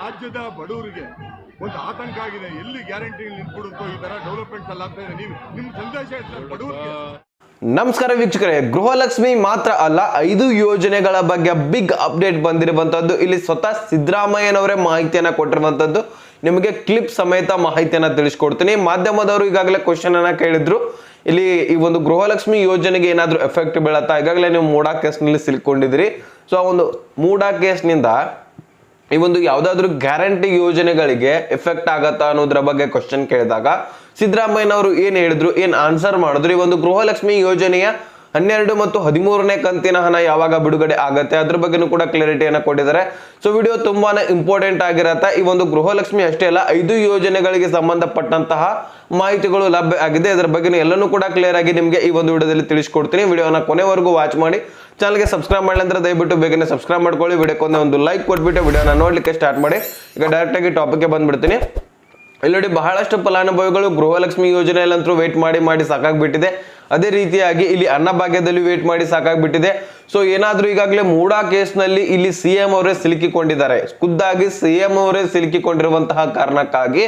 ರಾಜ್ಯದ ಬಡವರಿಗೆ ಒಂದು ಆತಂಕ ಆಗಿದೆ. ಎಲ್ಲಿ ಗ್ಯಾರಂಟಿ ನಿಂತ್ಬಿಡುತ್ತೋ ಈ ತರ ಡೆವಲಪ್ಮೆಂಟ್ ಎಲ್ಲ ಆಗ್ತಾ ಇದೆ. ನೀವು ನಿಮ್ಮ ಸಂದೇಶ ಬಡವರಿಗೆ. ನಮಸ್ಕಾರ ವೀಕ್ಷಕರೇ, ಗೃಹಲಕ್ಷ್ಮಿ ಮಾತ್ರ ಅಲ್ಲ 5 ಯೋಜನೆಗಳ ಬಗ್ಗೆ ಬಿಗ್ ಅಪ್ಡೇಟ್ ಬಂದಿರುವಂತದ್ದು. ಇಲ್ಲಿ ಸ್ವತಃ ಸಿದ್ದರಾಮಯ್ಯನವರೇ ಮಾಹಿತಿಯನ್ನ ಕೊಟ್ಟಿರುವಂತದ್ದು. ನಿಮಗೆ ಕ್ಲಿಪ್ ಸಮೇತ ಮಾಹಿತಿಯನ್ನ ತಿಳಿಸ್ಕೊಡ್ತೀನಿ. ಮಾಧ್ಯಮದವರು ಈಗಾಗಲೇ ಕ್ವಶನ್ ಅನ್ನ ಕೇಳಿದ್ರು, ಇಲ್ಲಿ ಈ ಒಂದು ಗೃಹಲಕ್ಷ್ಮಿ ಯೋಜನೆಗೆ ಏನಾದ್ರೂ ಎಫೆಕ್ಟ್ ಬೀಳತ್ತಾ? ಈಗಾಗಲೇ ನೀವು ಮೂಡಾ ಕೇಸ್ನಲ್ಲಿ ಸಿಲ್ಕೊಂಡಿದ್ರಿ. ಸೊ ಆ ಒಂದು ಮೂಡಾ ಕೇಸ್ನಿಂದ ಈ ಒಂದು ಯಾವ್ದಾದ್ರು ಗ್ಯಾರಂಟಿ ಯೋಜನೆಗಳಿಗೆ ಎಫೆಕ್ಟ್ ಆಗತ್ತಾ ಅನ್ನೋದ್ರ ಬಗ್ಗೆ ಕ್ವಶನ್ ಕೇಳಿದಾಗ ಸಿದ್ದರಾಮಯ್ಯನವರು ಏನ್ ಹೇಳಿದ್ರು, ಏನ್ ಆನ್ಸರ್ ಮಾಡಿದ್ರು, ಈ ಒಂದು ಗೃಹಲಕ್ಷ್ಮಿ ಯೋಜನೆಯ 12 ಮತ್ತು 13ನೇ ಕಂತಿನ ಹಣ ಯಾವಾಗ ಬಿಡುಗಡೆ ಆಗತ್ತೆ ಅದ್ರ ಬಗ್ಗೆನೂ ಕೂಡ ಕ್ಲಾರಿಟಿಯನ್ನ ಕೊಟ್ಟಿದ್ದಾರೆ. ಸೊ ವಿಡಿಯೋ ತುಂಬಾನೇ ಇಂಪಾರ್ಟೆಂಟ್ ಆಗಿರತ್ತೆ. ಈ ಒಂದು ಗೃಹಲಕ್ಷ್ಮಿ ಅಷ್ಟೇ ಅಲ್ಲ, 5 ಯೋಜನೆಗಳಿಗೆ ಸಂಬಂಧಪಟ್ಟಂತಹ ಮಾಹಿತಿಗಳು ಲಭ್ಯ ಆಗಿದೆ. ಇದರ ಬಗ್ಗೆ ಎಲ್ಲನೂ ಕೂಡ ಕ್ಲಿಯರ್ ಆಗಿ ನಿಮಗೆ ಈ ಒಂದು ವಿಡಿಯೋದಲ್ಲಿ ತಿಳಿಸ್ಕೊಡ್ತೀನಿ. ವಿಡಿಯೋನ ಕೊನೆವರೆಗೂ ವಾಚ್ ಮಾಡಿ. ಚಾನಲ್ಗೆ ಸಬ್ಸ್ಕ್ರೈಬ್ ಮಾಡಲಿ ಅಂದ್ರೆ ದಯವಿಟ್ಟು ಬೇಗನೆ ಸಬ್ಸ್ಕ್ರೈಬ್ ಮಾಡ್ಕೊಳ್ಳಿ. ವಿಡಿಯೋಕ್ಕೊಂದು ಒಂದು ಲೈಕ್ ಕೊಟ್ಬಿಟ್ಟು ವಿಡಿಯೋನ ನೋಡ್ಲಿಕ್ಕೆ ಸ್ಟಾರ್ಟ್ ಮಾಡಿ. ಈಗ ಡೈರೆಕ್ಟ್ ಆಗಿ ಟಾಪಿಕ್ಗೆ ಬಂದ್ಬಿಡ್ತೀನಿ. ಇಲ್ಲಿ ನೋಡಿ, ಬಹಳಷ್ಟು ಫಲಾನುಭವಿಗಳು ಗೃಹಲಕ್ಷ್ಮಿ ಯೋಜನೆಯಲ್ಲಂತೂ ವೇಟ್ ಮಾಡಿ ಸಾಕಾಗ್ಬಿಟ್ಟಿದೆ. ಅದೇ ರೀತಿಯಾಗಿ ಇಲ್ಲಿ ಅನ್ನಭಾಗ್ಯದಲ್ಲಿ ವೇಟ್ ಮಾಡಿ ಸಾಕಾಗ್ಬಿಟ್ಟಿದೆ. ಸೊ ಏನಾದ್ರೂ ಈಗಾಗಲೇ ಮೂಡಾ ಕೇಸ್ನಲ್ಲಿ ಇಲ್ಲಿ ಸಿಎಂ ಅವರೇ ಸಿಲುಕಿಕೊಂಡಿದ್ದಾರೆ. ಖುದ್ದಾಗಿ ಸಿಎಂ ಅವರೇ ಸಿಲುಕಿಕೊಂಡಿರುವಂತಹ ಕಾರಣಕ್ಕಾಗಿ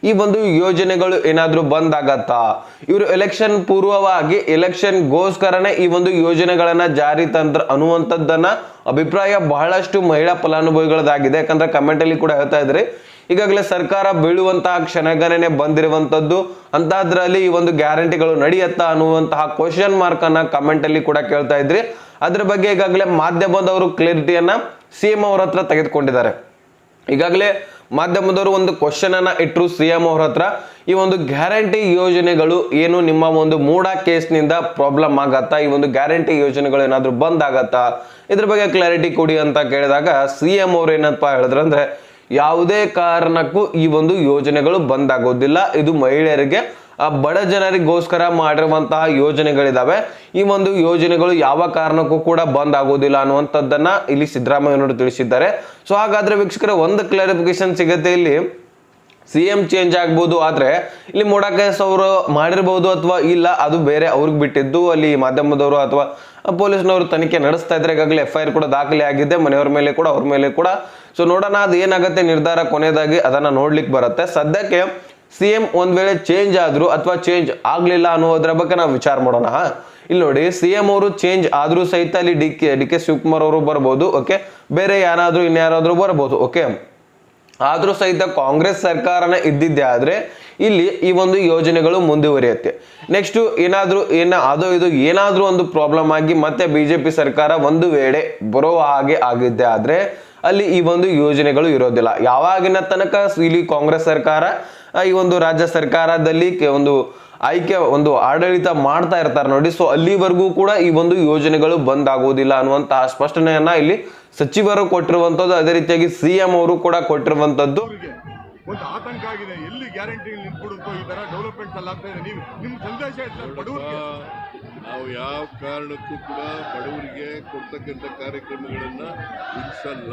ಈ ಒಂದು ಯೋಜನೆಗಳು ಏನಾದ್ರೂ ಬಂದ್ ಆಗತ್ತಾ? ಇವರು ಎಲೆಕ್ಷನ್ ಪೂರ್ವವಾಗಿ ಎಲೆಕ್ಷನ್ಗೋಸ್ಕರನೇ ಈ ಒಂದು ಯೋಜನೆಗಳನ್ನ ಜಾರಿ ತಂತ್ರ ಅನ್ನುವಂಥದ್ದನ್ನ ಅಭಿಪ್ರಾಯ ಬಹಳಷ್ಟು ಮಹಿಳಾ ಫಲಾನುಭವಿಗಳದಾಗಿದೆ. ಯಾಕಂದ್ರೆ ಕಮೆಂಟ್ ಅಲ್ಲಿ ಕೂಡ ಹೇಳ್ತಾ ಇದ್ರಿ, ಈಗಾಗಲೇ ಸರ್ಕಾರ ಬೀಳುವಂತಹ ಕ್ಷಣಗಣನೆ ಬಂದಿರುವಂತದ್ದು, ಅಂತದ್ರಲ್ಲಿ ಈ ಒಂದು ಗ್ಯಾರಂಟಿಗಳು ನಡೆಯತ್ತಾ ಅನ್ನುವಂತಹ ಕ್ವಶನ್ ಮಾರ್ಕ್ ಅನ್ನ ಕಮೆಂಟ್ ಅಲ್ಲಿ ಕೂಡ ಕೇಳ್ತಾ ಇದ್ರಿ. ಅದ್ರ ಬಗ್ಗೆ ಈಗಾಗಲೇ ಮಾಧ್ಯಮದವರು ಕ್ಲಾರಿಟಿಯನ್ನ ಸಿಎಂ ಅವರ ಹತ್ರ ತೆಗೆದುಕೊಂಡಿದ್ದಾರೆ. ಈಗಾಗಲೇ ಮಾಧ್ಯಮದವರು ಒಂದು ಕ್ವಶನ್ ಅನ್ನ ಇಟ್ಟರು ಸಿಎಂ ಅವರ ಹತ್ರ, ಈ ಒಂದು ಗ್ಯಾರಂಟಿ ಯೋಜನೆಗಳು ಏನು ನಿಮ್ಮ ಒಂದು ಮೂಡಾ ಕೇಸ್ನಿಂದ ಪ್ರಾಬ್ಲಮ್ ಆಗತ್ತಾ? ಈ ಒಂದು ಗ್ಯಾರಂಟಿ ಯೋಜನೆಗಳು ಏನಾದ್ರೂ ಬಂದ್ ಆಗತ್ತಾ? ಇದ್ರ ಬಗ್ಗೆ ಕ್ಲಾರಿಟಿ ಕೊಡಿ ಅಂತ ಕೇಳಿದಾಗ ಸಿಎಂ ಅವ್ರು ಏನಪ್ಪ ಹೇಳಿದ್ರಂದ್ರೆ, ಯಾವುದೇ ಕಾರಣಕ್ಕೂ ಈ ಒಂದು ಯೋಜನೆಗಳು ಬಂದ್ ಆಗೋದಿಲ್ಲ. ಇದು ಮಹಿಳೆಯರಿಗೆ, ಬಡ ಜನರಿಗೋಸ್ಕರ ಮಾಡಿರುವಂತಹ ಯೋಜನೆಗಳಿದಾವೆ. ಈ ಒಂದು ಯೋಜನೆಗಳು ಯಾವ ಕಾರಣಕ್ಕೂ ಕೂಡ ಬಂದ್ ಆಗೋದಿಲ್ಲ ಅನ್ನುವಂಥದ್ದನ್ನ ಇಲ್ಲಿ ಸಿದ್ದರಾಮಯ್ಯನವರು ತಿಳಿಸಿದ್ದಾರೆ. ಸೊ ಹಾಗಾದ್ರೆ ವೀಕ್ಷಕರೇ, ಒಂದು ಕ್ಲಾರಿಫಿಕೇಶನ್ ಸಿಗುತ್ತೆ. ಇಲ್ಲಿ ಸಿಎಂ ಚೇಂಜ್ ಆಗ್ಬೋದು, ಆದ್ರೆ ಇಲ್ಲಿ ಮೂಡಾ ಕೇಸ್ ಅವರು ಮಾಡಿರ್ಬೋದು ಅಥವಾ ಇಲ್ಲ, ಅದು ಬೇರೆ ಅವ್ರಿಗೆ ಬಿಟ್ಟಿದ್ದು. ಅಲ್ಲಿ ಮಾಧ್ಯಮದವರು ಅಥವಾ ಪೊಲೀಸ್ನವರು ತನಿಖೆ ನಡೆಸ್ತಾ ಇದ್ರೆ. ಈಗಾಗಲೇ FIR ಕೂಡ ದಾಖಲೆ ಆಗಿದೆ, ಮನೆಯವ್ರ ಮೇಲೆ ಕೂಡ ಅವ್ರ ಮೇಲೆ ಕೂಡ. ಸೊ ನೋಡೋಣ ಅದು ಏನಾಗುತ್ತೆ ನಿರ್ಧಾರ, ಕೊನೆಯದಾಗಿ ಅದನ್ನ ನೋಡ್ಲಿಕ್ಕೆ ಬರುತ್ತೆ. ಸದ್ಯಕ್ಕೆ ಸಿಎಂ ಒಂದ್ ವೇಳೆ ಚೇಂಜ್ ಆದ್ರು ಅಥವಾ ಚೇಂಜ್ ಆಗ್ಲಿಲ್ಲ ಅನ್ನೋದ್ರ ಬಗ್ಗೆ ನಾವು ವಿಚಾರ ಮಾಡೋಣ. ಇಲ್ಲಿ ನೋಡಿ, ಸಿಎಂ ಅವರು ಚೇಂಜ್ ಆದ್ರೂ ಸಹಿತ ಅಲ್ಲಿ ಡಿ ಕೆ ಶಿವಕುಮಾರ್ ಅವರು ಬರ್ಬೋದು, ಓಕೆ, ಬೇರೆ ಯಾರಾದ್ರೂ ಇನ್ಯಾರಾದ್ರೂ ಬರ್ಬೋದು, ಓಕೆ. ಆದ್ರೂ ಸಹಿತ ಕಾಂಗ್ರೆಸ್ ಸರ್ಕಾರನೇ ಇದ್ದಿದ್ದೆ ಆದ್ರೆ ಇಲ್ಲಿ ಈ ಒಂದು ಯೋಜನೆಗಳು ಮುಂದುವರಿಯುತ್ತೆ. ನೆಕ್ಸ್ಟ್ ಏನಾದ್ರೂ ಇದು ಏನಾದ್ರೂ ಒಂದು ಪ್ರಾಬ್ಲಮ್ ಆಗಿ ಮತ್ತೆ ಬಿಜೆಪಿ ಸರ್ಕಾರ ಒಂದು ವೇಳೆ ಬರೋ ಹಾಗೆ ಆಗಿದ್ದೆ ಆದ್ರೆ ಅಲ್ಲಿ ಈ ಒಂದು ಯೋಜನೆಗಳು ಇರೋದಿಲ್ಲ. ಯಾವಾಗಿನ ತನಕ ಇಲ್ಲಿ ಕಾಂಗ್ರೆಸ್ ಸರ್ಕಾರ ಈ ಒಂದು ರಾಜ್ಯ ಸರ್ಕಾರದಲ್ಲಿ ಒಂದು ಆಡಳಿತ ಮಾಡ್ತಾ ಇರ್ತಾರೆ ನೋಡಿ, ಸೊ ಅಲ್ಲಿವರೆಗೂ ಕೂಡ ಈ ಒಂದು ಯೋಜನೆಗಳು ಬಂದ್ ಆಗೋದಿಲ್ಲ ಅನ್ನುವಂತಹ ಸ್ಪಷ್ಟನೆಯನ್ನ ಇಲ್ಲಿ ಸಚಿವರು ಕೊಟ್ಟಿರುವಂತದ್ದು. ಅದೇ ರೀತಿಯಾಗಿ ಸಿಎಂ ಅವರು ಕೂಡ ಕೊಟ್ಟಿರುವಂತದ್ದು. ಒಂದು ಆತಂಕ ಆಗಿದೆ, ಎಲ್ಲಿ ಗ್ಯಾರಂಟಿ ನಿಂತ್ಬಿಡುತ್ತೋ ಈ ತರ ಡೆವಲಪ್ಮೆಂಟ್ ಎಲ್ಲ ಆಗ್ತಾ ಇದೆ. ನೀವು ನಿಮ್ಮ ಸಂದೇಶ ಬಡವರಿಗೆ. ನಾವು ಯಾವ ಕಾರಣಕ್ಕೂ ಕೂಡ ಬಡವರಿಗೆ ಕೊಡ್ತಕ್ಕಂಥ ಕಾರ್ಯಕ್ರಮಗಳನ್ನ ನಿಲ್ಲಿಸಲ್ಲ.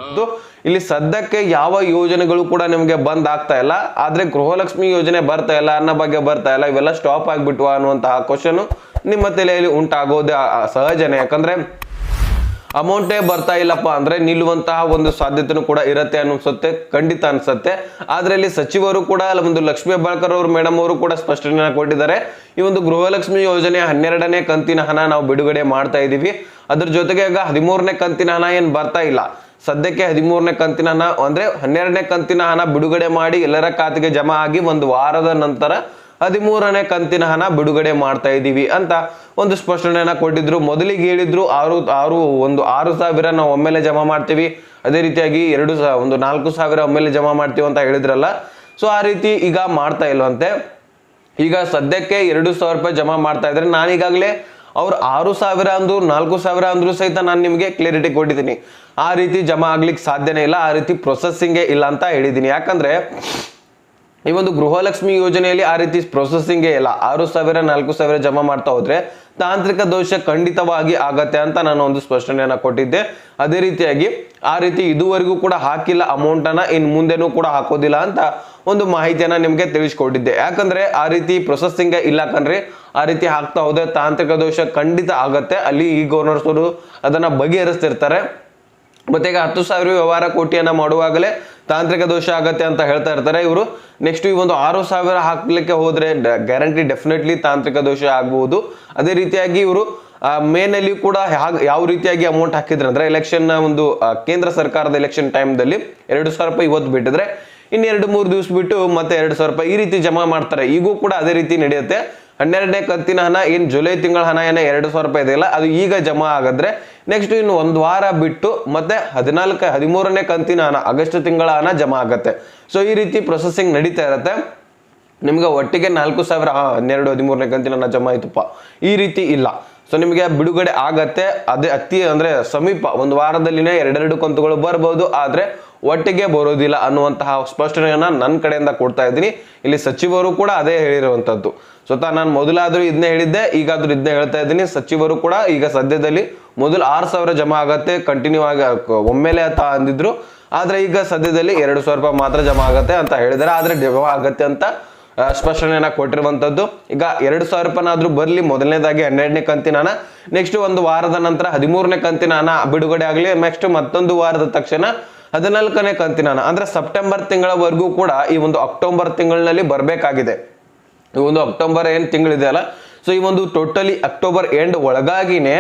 ಇಲ್ಲಿ ಸದ್ಯಕ್ಕೆ ಯಾವ ಯೋಜನೆಗಳು ಕೂಡ ನಿಮಗೆ ಬಂದ್ ಆಗ್ತಾ ಇಲ್ಲ, ಆದ್ರೆ ಗೃಹಲಕ್ಷ್ಮಿ ಯೋಜನೆ ಬರ್ತಾ ಇಲ್ಲ, ಅನ್ನ ಬಗ್ಗೆ ಬರ್ತಾ ಇಲ್ಲ, ಇವೆಲ್ಲ ಸ್ಟಾಪ್ ಆಗ್ಬಿಟ್ವಾ ಅನ್ನುವಂತಹ ಕ್ವಶನ್ ನಿಮ್ಮ ತಲೆಯಲ್ಲಿ ಉಂಟಾಗೋದೇ ಸಹಜನೇ. ಯಾಕಂದ್ರೆ ಅಮೌಂಟೇ ಬರ್ತಾ ಇಲ್ಲಪ್ಪ ಅಂದ್ರೆ ನಿಲ್ಲುವಂತಹ ಒಂದು ಸಾಧ್ಯತೆನೂ ಕೂಡ ಇರತ್ತೆ ಅನ್ಸುತ್ತೆ, ಖಂಡಿತ ಅನ್ಸುತ್ತೆ. ಆದ್ರೆ ಇಲ್ಲಿ ಸಚಿವರು ಕೂಡ ಒಂದು ಲಕ್ಷ್ಮೀ ಹೆಬ್ಬಾಳ್ಕರ್ ಅವರು ಮೇಡಮ್ ಅವರು ಕೂಡ ಸ್ಪಷ್ಟನೆ ಕೊಟ್ಟಿದ್ದಾರೆ. ಈ ಒಂದು ಗೃಹಲಕ್ಷ್ಮಿ ಯೋಜನೆ 12ನೇ ಕಂತಿನ ಹಣ ನಾವು ಬಿಡುಗಡೆ ಮಾಡ್ತಾ ಇದೀವಿ. ಅದ್ರ ಜೊತೆಗೆ ಈಗ 13ನೇ ಕಂತಿನ ಹಣ ಏನ್ ಬರ್ತಾ ಇಲ್ಲ. ಸದ್ಯಕ್ಕೆ 13ನೇ ಕಂತಿನ ಹಣ ಅಂದ್ರೆ 12ನೇ ಕಂತಿನ ಹಣ ಬಿಡುಗಡೆ ಮಾಡಿ ಎಲ್ಲರ ಖಾತೆಗೆ ಜಮಾ ಆಗಿ ಒಂದು ವಾರದ ನಂತರ 13ನೇ ಕಂತಿನ ಹಣ ಬಿಡುಗಡೆ ಮಾಡ್ತಾ ಇದೀವಿ ಅಂತ ಒಂದು ಸ್ಪಷ್ಟನೆಯನ್ನ ಕೊಟ್ಟಿದ್ರು. ಮೊದಲಿಗೆ ಹೇಳಿದ್ರು 6,000 ನಾವು ಒಮ್ಮೆಲೆ ಜಮಾ ಮಾಡ್ತೀವಿ, ಅದೇ ರೀತಿಯಾಗಿ 4,000 ಒಮ್ಮೆಲೆ ಜಮಾ ಮಾಡ್ತೀವಿ ಅಂತ ಹೇಳಿದ್ರಲ್ಲ. ಸೊ ಆ ರೀತಿ ಈಗ ಮಾಡ್ತಾ ಇಲ್ವಂತೆ. ಈಗ ಸದ್ಯಕ್ಕೆ 2,000 ರೂಪಾಯಿ ಜಮಾ ಮಾಡ್ತಾ ಇದ್ರೆ, ನಾನೀಗಾಗಲೇ ಅವ್ರು 6,000 ಅಂದ್ರು 4,000 ಅಂದ್ರೂ ಸಹಿತ ನಾನು ನಿಮಗೆ ಕ್ಲಾರಿಟಿ ಕೊಟ್ಟಿದ್ದೀನಿ. ಆ ರೀತಿ ಜಮಾ ಆಗ್ಲಿಕ್ಕೆ ಸಾಧ್ಯನೇ ಇಲ್ಲ, ಆ ರೀತಿ ಪ್ರೊಸೆಸಿಂಗೇ ಇಲ್ಲ ಅಂತ ಹೇಳಿದ್ದೀನಿ. ಯಾಕಂದ್ರೆ ಈ ಒಂದು ಗೃಹಲಕ್ಷ್ಮಿ ಯೋಜನೆಯಲ್ಲಿ ಆ ರೀತಿ ಪ್ರೊಸೆಸಿಂಗೇ ಇಲ್ಲ. 6,000 4,000 ಜಮಾ ಮಾಡ್ತಾ ಹೋದ್ರೆ ತಾಂತ್ರಿಕ ದೋಷ ಖಂಡಿತವಾಗಿ ಆಗತ್ತೆ ಅಂತ ನಾನು ಒಂದು ಸ್ಪಷ್ಟನೆಯನ್ನ ಕೊಟ್ಟಿದ್ದೆ. ಅದೇ ರೀತಿಯಾಗಿ ಆ ರೀತಿ ಇದುವರೆಗೂ ಕೂಡ ಹಾಕಿಲ್ಲ ಅಮೌಂಟ್ ಅನ್ನ, ಇನ್ ಮುಂದೆನೂ ಕೂಡ ಹಾಕೋದಿಲ್ಲ ಅಂತ ಒಂದು ಮಾಹಿತಿಯನ್ನ ನಿಮ್ಗೆ ತಿಳಿಸ್ಕೊಟ್ಟಿದ್ದೆ. ಯಾಕಂದ್ರೆ ಆ ರೀತಿ ಪ್ರೊಸೆಸಿಂಗ್ ಇಲ್ಲ ಕಣ್ರಿ, ಆ ರೀತಿ ಹಾಕ್ತಾ ಹೋದ್ರೆ ತಾಂತ್ರಿಕ ದೋಷ ಖಂಡಿತ ಆಗತ್ತೆ. ಅಲ್ಲಿ ಈ ಗವರ್ನರ್ಸ್ ಅವರು ಅದನ್ನ ಬಗೆಹರಿಸ್ತಿರ್ತಾರೆ. ಮತ್ತೆ ಈಗ 10,000 ವ್ಯವಹಾರ ಕೋಟಿಯನ್ನ ಮಾಡುವಾಗಲೇ ತಾಂತ್ರಿಕ ದೋಷ ಆಗತ್ತೆ ಅಂತ ಹೇಳ್ತಾ ಇರ್ತಾರೆ ಇವರು. ನೆಕ್ಸ್ಟ್ ಈ ಒಂದು 6,000 ಹಾಕ್ಲಿಕ್ಕೆ ಹೋದ್ರೆ ಗ್ಯಾರಂಟಿ ಡೆಫಿನೆಟ್ಲಿ ತಾಂತ್ರಿಕ ದೋಷ ಆಗಬಹುದು. ಅದೇ ರೀತಿಯಾಗಿ ಇವರು ಮೇನಲ್ಲಿ ಕೂಡ ಯಾವ ರೀತಿಯಾಗಿ ಅಮೌಂಟ್ ಹಾಕಿದ್ರೆ ಅಂದ್ರೆ ಎಲೆಕ್ಷನ್ ಒಂದು ಕೇಂದ್ರ ಸರ್ಕಾರದ ಎಲೆಕ್ಷನ್ ಟೈಮ್ದಲ್ಲಿ 2,000 ರೂಪಾಯಿ ಇವತ್ತು ಬಿಟ್ಟಿದ್ರೆ ಇನ್ನು 2-3 ದಿವಸ ಬಿಟ್ಟು ಮತ್ತೆ 2,000 ರೂಪಾಯಿ ಈ ರೀತಿ ಜಮಾ ಮಾಡ್ತಾರೆ. ಈಗೂ ಕೂಡ ಅದೇ ರೀತಿ ನಡೆಯುತ್ತೆ. 12ನೇ ಕಂತಿನ ಹಣ ಏನ್ ಜುಲೈ ತಿಂಗಳ ಹಣ ಏನ 2,000 ರೂಪಾಯಿ ಇದೆಯಲ್ಲ ಅದು ಈಗ ಜಮಾ ಆಗಿದ್ರೆ ನೆಕ್ಸ್ಟ್ ಇನ್ನು 1 ವಾರ ಬಿಟ್ಟು ಮತ್ತೆ 13ನೇ ಕಂತಿನ ಹಣ ಆಗಸ್ಟ್ ತಿಂಗಳ ಹಣ ಜಮಾ ಆಗತ್ತೆ. ಸೊ ಈ ರೀತಿ ಪ್ರೊಸೆಸಿಂಗ್ ನಡೀತಾ ಇರತ್ತೆ. ನಿಮ್ಗೆ ಒಟ್ಟಿಗೆ 4,000 12 13ನೇ ಕಂತಿನ ಹಣ ಜಮಾ ಆಯ್ತಪ್ಪ ಈ ರೀತಿ ಇಲ್ಲ. ಸೊ ನಿಮಗೆ ಬಿಡುಗಡೆ ಆಗತ್ತೆ. ಅದೇ ಅತಿ ಅಂದ್ರೆ ಸಮೀಪ 1 ವಾರದಲ್ಲಿನೇ 2 ಕಂತುಗಳು ಬರ್ಬೋದು, ಆದ್ರೆ ಒಟ್ಟಿಗೆ ಬರೋದಿಲ್ಲ ಅನ್ನುವಂತಹ ಸ್ಪಷ್ಟನೆಯನ್ನ ನನ್ನ ಕಡೆಯಿಂದ ಕೊಡ್ತಾ ಇದ್ದೀನಿ. ಇಲ್ಲಿ ಸಚಿವರು ಕೂಡ ಅದೇ ಹೇಳಿರುವಂತದ್ದು. ಸ್ವತಃ ನಾನು ಮೊದಲಾದ್ರೂ ಇದನ್ನೇ ಹೇಳಿದ್ದೆ, ಈಗಾದ್ರೂ ಇದನ್ನೇ ಹೇಳ್ತಾ ಇದ್ದೀನಿ. ಸಚಿವರು ಕೂಡ ಈಗ ಸದ್ಯದಲ್ಲಿ ಮೊದಲು 6,000 ಜಮಾ ಆಗತ್ತೆ ಕಂಟಿನ್ಯೂ ಆಗಿ ಒಮ್ಮೆಲೆ ಅಂತ ಅಂದಿದ್ರು, ಆದ್ರೆ ಈಗ ಸದ್ಯದಲ್ಲಿ 2,000 ರೂಪಾಯಿ ಮಾತ್ರ ಜಮಾ ಆಗತ್ತೆ ಅಂತ ಹೇಳಿದಾರೆ. ಆದ್ರೆ ಜಮಾ ಆಗತ್ತೆ ಅಂತ ಸ್ಪಷ್ಟನೆಯನ್ನ ಕೊಟ್ಟಿರುವಂತದ್ದು. ಈಗ 2,000 ರೂಪಾಯಿನಾದ್ರೂ ಬರ್ಲಿ, ಮೊದಲನೇದಾಗಿ 12ನೇ ಕಂತಿನ ಹಣ, ನೆಕ್ಸ್ಟ್ 1 ವಾರದ ನಂತರ 13ನೇ ಕಂತಿನ ಹಣ ಬಿಡುಗಡೆ ಆಗಲಿ, ನೆಕ್ಸ್ಟ್ ಮತ್ತೊಂದು ವಾರದ ತಕ್ಷಣ 14ನೇ ಕಂತಿನ ಹಣ ಅಂದ್ರೆ ಸೆಪ್ಟೆಂಬರ್ ತಿಂಗಳವರೆಗೂ ಕೂಡ ಈ ಒಂದು ಅಕ್ಟೋಬರ್ ತಿಂಗಳಿನಲ್ಲಿ ಬರಬೇಕಾಗಿದೆ. ಈ ಒಂದು ಅಕ್ಟೋಬರ್ ಏನ್ ತಿಂಗಳಿದೆಯಲ್ಲ, ಸೊ ಈ ಒಂದು ಟೋಟಲಿ ಅಕ್ಟೋಬರ್ ಎಂಡ್ ಒಳಗಾಗಿನೇ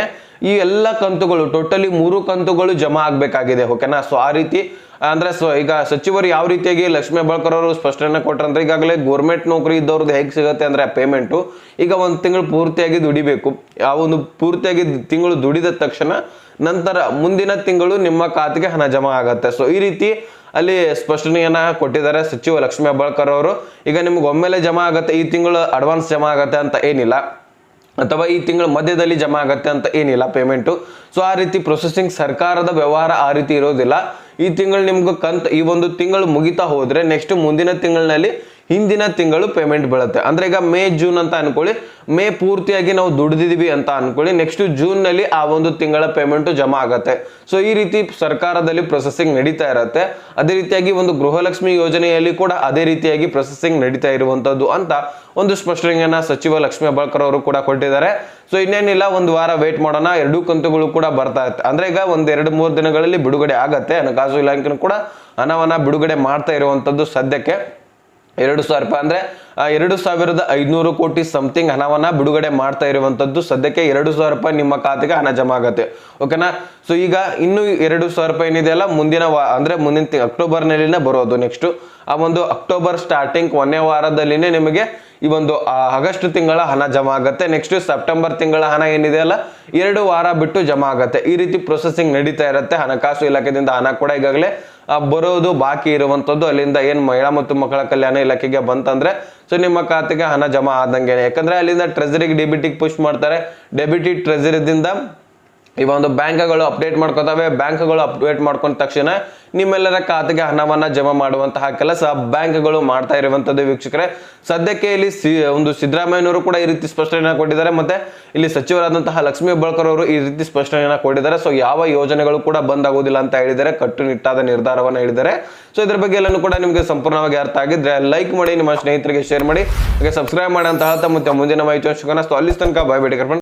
ಈ ಎಲ್ಲ ಕಂತುಗಳು ಟೋಟಲಿ 3 ಕಂತುಗಳು ಜಮಾ ಆಗ್ಬೇಕಾಗಿದೆ. ಓಕೆನಾ? ಸೊ ಆ ರೀತಿ ಅಂದ್ರೆ ಈಗ ಸಚಿವರು ಯಾವ ರೀತಿಯಾಗಿ ಲಕ್ಷ್ಮೀ ಹೆಬ್ಬಾಳ್ಕರ್ ಅವರು ಸ್ಪಷ್ಟನೆ ಕೊಟ್ಟರಂದ್ರೆ, ಈಗಾಗಲೇ ಗೋರ್ಮೆಂಟ್ ನೌಕರಿ ಇದ್ದವ್ರದ್ದು ಹೇಗೆ ಸಿಗುತ್ತೆ ಅಂದ್ರೆ ಪೇಮೆಂಟು ಈಗ 1 ತಿಂಗಳು ಪೂರ್ತಿಯಾಗಿ ದುಡಿಬೇಕು. ಆ ಒಂದು ಪೂರ್ತಿಯಾಗಿ ತಿಂಗಳು ದುಡಿದ ತಕ್ಷಣ ನಂತರ ಮುಂದಿನ ತಿಂಗಳು ನಿಮ್ಮ ಖಾತೆಗೆ ಹಣ ಜಮಾ ಆಗತ್ತೆ. ಸೊ ಈ ರೀತಿ ಅಲ್ಲಿ ಸ್ಪಷ್ಟನೆಯನ್ನ ಕೊಟ್ಟಿದ್ದಾರೆ ಸಚಿವ ಲಕ್ಷ್ಮೀ ಹೆಬ್ಬಾಳ್ಕರ್ ಅವರು. ಈಗ ನಿಮ್ಗೆ ಒಮ್ಮೆಲೆ ಜಮಾ ಆಗತ್ತೆ, ಈ ತಿಂಗಳು ಅಡ್ವಾನ್ಸ್ ಜಮಾ ಆಗತ್ತೆ ಅಂತ ಏನಿಲ್ಲ, ಅಥವಾ ಈ ತಿಂಗಳ ಮಧ್ಯದಲ್ಲಿ ಜಮಾ ಆಗತ್ತೆ ಅಂತ ಏನಿಲ್ಲ ಪೇಮೆಂಟು. ಸೊ ಆ ರೀತಿ ಪ್ರೊಸೆಸಿಂಗ್ ಸರ್ಕಾರದ ವ್ಯವಹಾರ ಆ ರೀತಿ ಇರೋದಿಲ್ಲ. ಈ ತಿಂಗಳು ನಿಮ್ಗೆ ಈ ಒಂದು ತಿಂಗಳು ಮುಗಿತಾ ಹೋದ್ರೆ ನೆಕ್ಸ್ಟ್ ಮುಂದಿನ ತಿಂಗಳಿನಲ್ಲಿ ಹಿಂದಿನ ತಿಂಗಳು ಪೇಮೆಂಟ್ ಬೀಳುತ್ತೆ. ಅಂದ್ರೆ ಈಗ ಮೇ ಜೂನ್ ಅಂತ ಅನ್ಕೊಳ್ಳಿ, ಮೇ ಪೂರ್ತಿಯಾಗಿ ನಾವು ದುಡಿದಿದ್ವಿ ಅಂತ ಅನ್ಕೊಳ್ಳಿ, ನೆಕ್ಸ್ಟ್ ಜೂನ್ ನಲ್ಲಿ ಆ ಒಂದು ತಿಂಗಳ ಪೇಮೆಂಟ್ ಜಮಾ ಆಗತ್ತೆ. ಸೊ ಈ ರೀತಿ ಸರ್ಕಾರದಲ್ಲಿ ಪ್ರೊಸೆಸಿಂಗ್ ನಡೀತಾ ಇರತ್ತೆ. ಅದೇ ರೀತಿಯಾಗಿ ಒಂದು ಗೃಹಲಕ್ಷ್ಮಿ ಯೋಜನೆಯಲ್ಲಿ ಕೂಡ ಅದೇ ರೀತಿಯಾಗಿ ಪ್ರೊಸೆಸಿಂಗ್ ನಡೀತಾ ಇರುವಂತದ್ದು ಅಂತ ಒಂದು ಸ್ಪಷ್ಟನೆಯನ್ನ ಸಚಿವ ಲಕ್ಷ್ಮೀ ಹೆಬ್ಬಾಳ್ಕರ್ ಅವರು ಕೂಡ ಕೊಟ್ಟಿದ್ದಾರೆ. ಸೊ ಇನ್ನೇನಿಲ್ಲ, 1 ವಾರ ವೇಟ್ ಮಾಡೋಣ. 2 ಕಂತುಗಳು ಕೂಡ ಬರ್ತಾ ಇರುತ್ತೆ. ಅಂದ್ರೆ ಈಗ 1-2-3 ದಿನಗಳಲ್ಲಿ ಬಿಡುಗಡೆ ಆಗತ್ತೆ. ಹಣಕಾಸು ಇಲಾಖೆ ಕೂಡ ಹಣವನ್ನ ಬಿಡುಗಡೆ ಮಾಡ್ತಾ ಇರುವಂತದ್ದು. ಸದ್ಯಕ್ಕೆ 2,000 ರೂಪಾಯಿ ಅಂದ್ರೆ 2,500 ಕೋಟಿ ಸಮಥಿಂಗ್ ಹಣವನ್ನ ಬಿಡುಗಡೆ ಮಾಡ್ತಾ ಇರುವಂತದ್ದು. ಸದ್ಯಕ್ಕೆ 2,000 ರೂಪಾಯಿ ನಿಮ್ಮ ಖಾತೆಗೆ ಹಣ ಜಮಾ ಆಗತ್ತೆ. ಓಕೆನಾ? ಸೊ ಈಗ ಇನ್ನು 2,000 ರೂಪಾಯಿ ಏನಿದೆಯಲ್ಲ ಮುಂದಿನ ಅಂದ್ರೆ ಮುಂದಿನ ಅಕ್ಟೋಬರ್ ನಲ್ಲಿನೇ ಬರೋದು. ನೆಕ್ಸ್ಟ್ ಆ ಒಂದು ಅಕ್ಟೋಬರ್ ಸ್ಟಾರ್ಟಿಂಗ್ 1ನೇ ವಾರದಲ್ಲಿನೇ ನಿಮಗೆ ಈ ಒಂದು ಆಗಸ್ಟ್ ತಿಂಗಳ ಹಣ ಜಮಾ ಆಗತ್ತೆ. ನೆಕ್ಸ್ಟ್ ಸೆಪ್ಟೆಂಬರ್ ತಿಂಗಳ ಹಣ ಏನಿದೆಯಲ್ಲ 2 ವಾರ ಬಿಟ್ಟು ಜಮಾ ಆಗತ್ತೆ. ಈ ರೀತಿ ಪ್ರೊಸೆಸಿಂಗ್ ನಡೀತಾ ಇರುತ್ತೆ. ಹಣಕಾಸು ಇಲಾಖೆಯಿಂದ ಹಣ ಕೂಡ ಈಗಾಗಲೇ ಬರೋದು ಬಾಕಿ ಇರುವಂತದ್ದು. ಅಲ್ಲಿಂದ ಏನ್ ಮಹಿಳಾ ಮತ್ತು ಮಕ್ಕಳ ಕಲ್ಯಾಣ ಇಲಾಖೆಗೆ ಬಂತಂದ್ರೆ ಸೊ ನಿಮ್ಮ ಖಾತೆಗೆ ಹಣ ಜಮಾ ಆದಂಗೆ. ಯಾಕಂದ್ರೆ ಅಲ್ಲಿಂದ ಟ್ರೆಜರಿಗೆ ಡೆಬಿಟಿಗೆ ಪುಷ್ ಮಾಡ್ತಾರೆ. ಡೆಬಿಟಿ ಟ್ರೆಜರಿದಿಂದ ಈ ಒಂದು ಬ್ಯಾಂಕ್ಗಳು ಅಪ್ಡೇಟ್ ಮಾಡ್ಕೋತವೆ. ಬ್ಯಾಂಕ್ಗಳು ಅಪ್ಡೇಟ್ ಮಾಡ್ಕೊಂಡ ತಕ್ಷಣ ನಿಮ್ಮೆಲ್ಲರ ಖಾತೆಗೆ ಹಣವನ್ನ ಜಮಾ ಮಾಡುವಂತಹ ಕೆಲಸ ಬ್ಯಾಂಕ್ಗಳು ಮಾಡ್ತಾ ಇರುವಂತದ್ದು. ವೀಕ್ಷಕರೇ, ಸದ್ಯಕ್ಕೆ ಇಲ್ಲಿ ಒಂದು ಸಿದ್ದರಾಮಯ್ಯನವರು ಕೂಡ ಈ ರೀತಿ ಸ್ಪಷ್ಟನೆಯನ್ನ ಕೊಟ್ಟಿದ್ದಾರೆ. ಮತ್ತೆ ಇಲ್ಲಿ ಸಚಿವರಾದಂತಹ ಲಕ್ಷ್ಮೀ ಹೆಬ್ಬಾಳ್ಕರ್ ಅವರು ಈ ರೀತಿ ಸ್ಪಷ್ಟನೆಯನ್ನ ಕೊಟ್ಟಿದ್ದಾರೆ. ಸೊ ಯಾವ ಯೋಜನೆಗಳು ಕೂಡ ಬಂದ್ ಆಗೋದಿಲ್ಲ ಅಂತ ಹೇಳಿದ್ದಾರೆ, ಕಟ್ಟುನಿಟ್ಟಾದ ನಿರ್ಧಾರವನ್ನ ಹೇಳಿದ್ದಾರೆ. ಸೊ ಇದ್ರ ಬಗ್ಗೆ ಎಲ್ಲಾನು ಕೂಡ ನಿಮಗೆ ಸಂಪೂರ್ಣವಾಗಿ ಅರ್ಥ ಆಗಿದ್ರೆ ಲೈಕ್ ಮಾಡಿ, ನಿಮ್ಮ ಸ್ನೇಹಿತರಿಗೆ ಶೇರ್ ಮಾಡಿ, ಹಾಗೆ ಸಬ್ಸ್ಕ್ರೈಬ್ ಮಾಡಿ ಅಂತ ಹೇಳ್ತಾ ಮತ್ತೆ ಮುಂದಿನ ಮಾಹಿತಿ ಅಲ್ಲಿ ತನಕ ಬಾಯ್ ಬೇಡಿ.